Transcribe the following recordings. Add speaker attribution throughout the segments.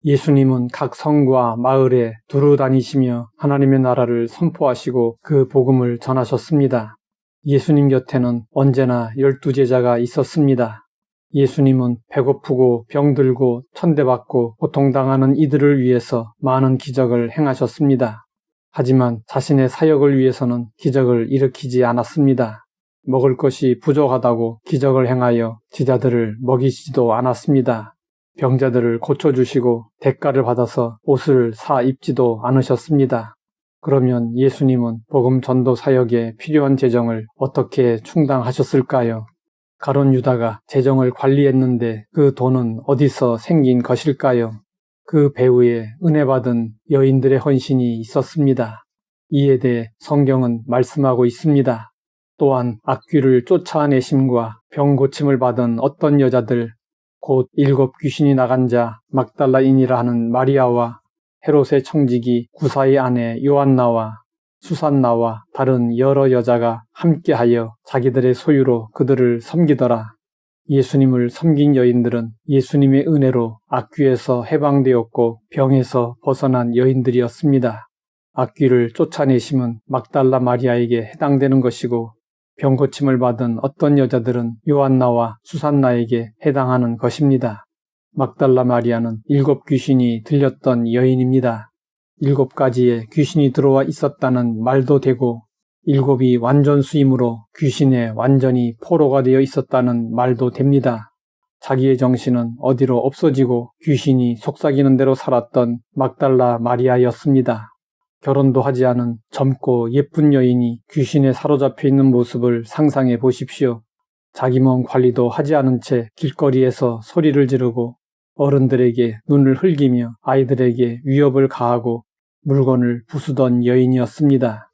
Speaker 1: 예수님은 각 성과 마을에 두루 다니시며 하나님의 나라를 선포하시고 그 복음을 전하셨습니다. 예수님 곁에는 언제나 12제자가 있었습니다. 예수님은 배고프고 병들고 천대받고 고통당하는 이들을 위해서 많은 기적을 행하셨습니다. 하지만 자신의 사역을 위해서는 기적을 일으키지 않았습니다. 먹을 것이 부족하다고 기적을 행하여 제자들을 먹이지도 않았습니다. 병자들을 고쳐주시고 대가를 받아서 옷을 사 입지도 않으셨습니다. 그러면 예수님은 복음 전도 사역에 필요한 재정을 어떻게 충당하셨을까요? 가룟 유다가 재정을 관리했는데 그 돈은 어디서 생긴 것일까요? 그 배후에 은혜 받은 여인들의 헌신이 있었습니다. 이에 대해 성경은 말씀하고 있습니다. 또한 악귀를 쫓아내심과 병 고침을 받은 어떤 여자들, 곧 7 귀신이 나간 자 막달라인이라 하는 마리아와 헤롯의 청지기 구사의 아내 요한나와 수산나와 다른 여러 여자가 함께하여 자기들의 소유로 그들을 섬기더라. 예수님을 섬긴 여인들은 예수님의 은혜로 악귀에서 해방되었고 병에서 벗어난 여인들이었습니다. 악귀를 쫓아내심은 막달라 마리아에게 해당되는 것이고 병 고침을 받은 어떤 여자들은 요한나와 수산나에게 해당하는 것입니다. 막달라 마리아는 7 귀신이 들렸던 여인입니다. 7가지의 귀신이 들어와 있었다는 말도 되고 7이 완전수임으로 귀신에 완전히 포로가 되어 있었다는 말도 됩니다. 자기의 정신은 어디로 없어지고 귀신이 속삭이는 대로 살았던 막달라 마리아였습니다. 결혼도 하지 않은 젊고 예쁜 여인이 귀신에 사로잡혀 있는 모습을 상상해 보십시오. 자기 몸 관리도 하지 않은 채 길거리에서 소리를 지르고 어른들에게 눈을 흘기며 아이들에게 위협을 가하고 물건을 부수던 여인이었습니다.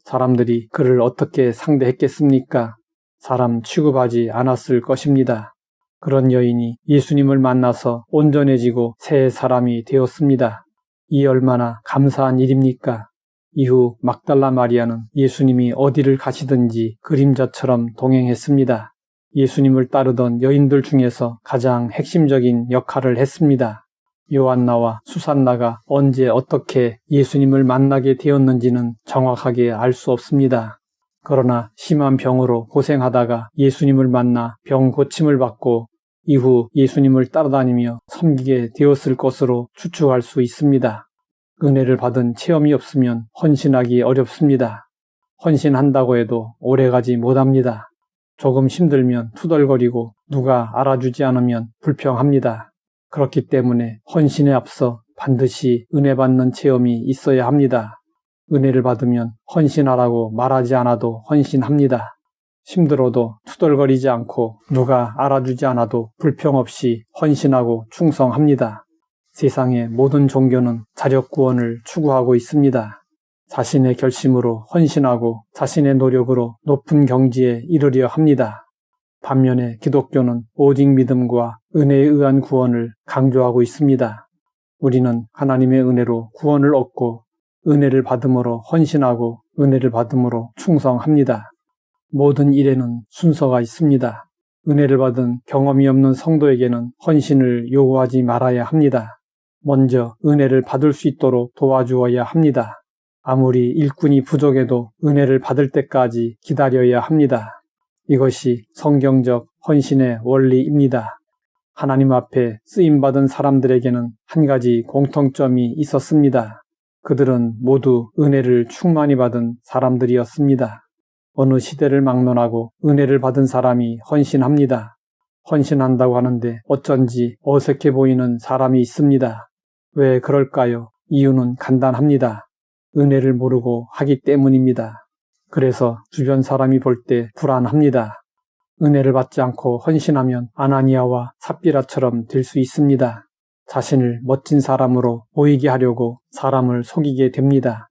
Speaker 1: 사람들이 그를 어떻게 상대했겠습니까? 사람 취급하지 않았을 것입니다. 그런 여인이 예수님을 만나서 온전해지고 새 사람이 되었습니다. 이 얼마나 감사한 일입니까? 이후 막달라 마리아는 예수님이 어디를 가시든지 그림자처럼 동행했습니다. 예수님을 따르던 여인들 중에서 가장 핵심적인 역할을 했습니다. 요한나와 수산나가 언제 어떻게 예수님을 만나게 되었는지는 정확하게 알 수 없습니다. 그러나 심한 병으로 고생하다가 예수님을 만나 병 고침을 받고 이후 예수님을 따라다니며 섬기게 되었을 것으로 추측할 수 있습니다. 은혜를 받은 체험이 없으면 헌신하기 어렵습니다. 헌신한다고 해도 오래가지 못합니다. 조금 힘들면 투덜거리고 누가 알아주지 않으면 불평합니다. 그렇기 때문에 헌신에 앞서 반드시 은혜 받는 체험이 있어야 합니다. 은혜를 받으면 헌신하라고 말하지 않아도 헌신합니다. 힘들어도 투덜거리지 않고 누가 알아주지 않아도 불평 없이 헌신하고 충성합니다. 세상의 모든 종교는 자력 구원을 추구하고 있습니다. 자신의 결심으로 헌신하고 자신의 노력으로 높은 경지에 이르려 합니다. 반면에 기독교는 오직 믿음과 은혜에 의한 구원을 강조하고 있습니다. 우리는 하나님의 은혜로 구원을 얻고 은혜를 받음으로 헌신하고 은혜를 받음으로 충성합니다. 모든 일에는 순서가 있습니다. 은혜를 받은 경험이 없는 성도에게는 헌신을 요구하지 말아야 합니다. 먼저 은혜를 받을 수 있도록 도와주어야 합니다. 아무리 일꾼이 부족해도 은혜를 받을 때까지 기다려야 합니다. 이것이 성경적 헌신의 원리입니다. 하나님 앞에 쓰임받은 사람들에게는 한 가지 공통점이 있었습니다. 그들은 모두 은혜를 충만히 받은 사람들이었습니다. 어느 시대를 막론하고 은혜를 받은 사람이 헌신합니다. 헌신한다고 하는데 어쩐지 어색해 보이는 사람이 있습니다. 왜 그럴까요? 이유는 간단합니다. 은혜를 모르고 하기 때문입니다. 그래서 주변 사람이 볼 때 불안합니다. 은혜를 받지 않고 헌신하면 아나니아와 삽비라처럼 될 수 있습니다. 자신을 멋진 사람으로 보이게 하려고 사람을 속이게 됩니다.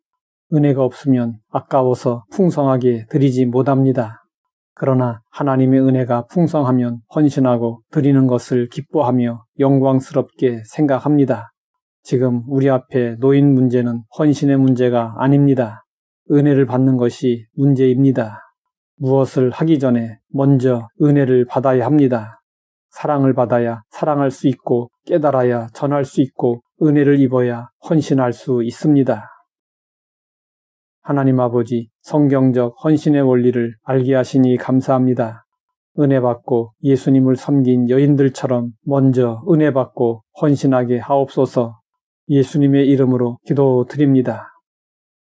Speaker 1: 은혜가 없으면 아까워서 풍성하게 드리지 못합니다. 그러나 하나님의 은혜가 풍성하면 헌신하고 드리는 것을 기뻐하며 영광스럽게 생각합니다. 지금 우리 앞에 놓인 문제는 헌신의 문제가 아닙니다. 은혜를 받는 것이 문제입니다. 무엇을 하기 전에 먼저 은혜를 받아야 합니다. 사랑을 받아야 사랑할 수 있고 깨달아야 전할 수 있고 은혜를 입어야 헌신할 수 있습니다. 하나님 아버지, 성경적 헌신의 원리를 알게 하시니 감사합니다. 은혜 받고 예수님을 섬긴 여인들처럼 먼저 은혜 받고 헌신하게 하옵소서. 예수님의 이름으로 기도드립니다.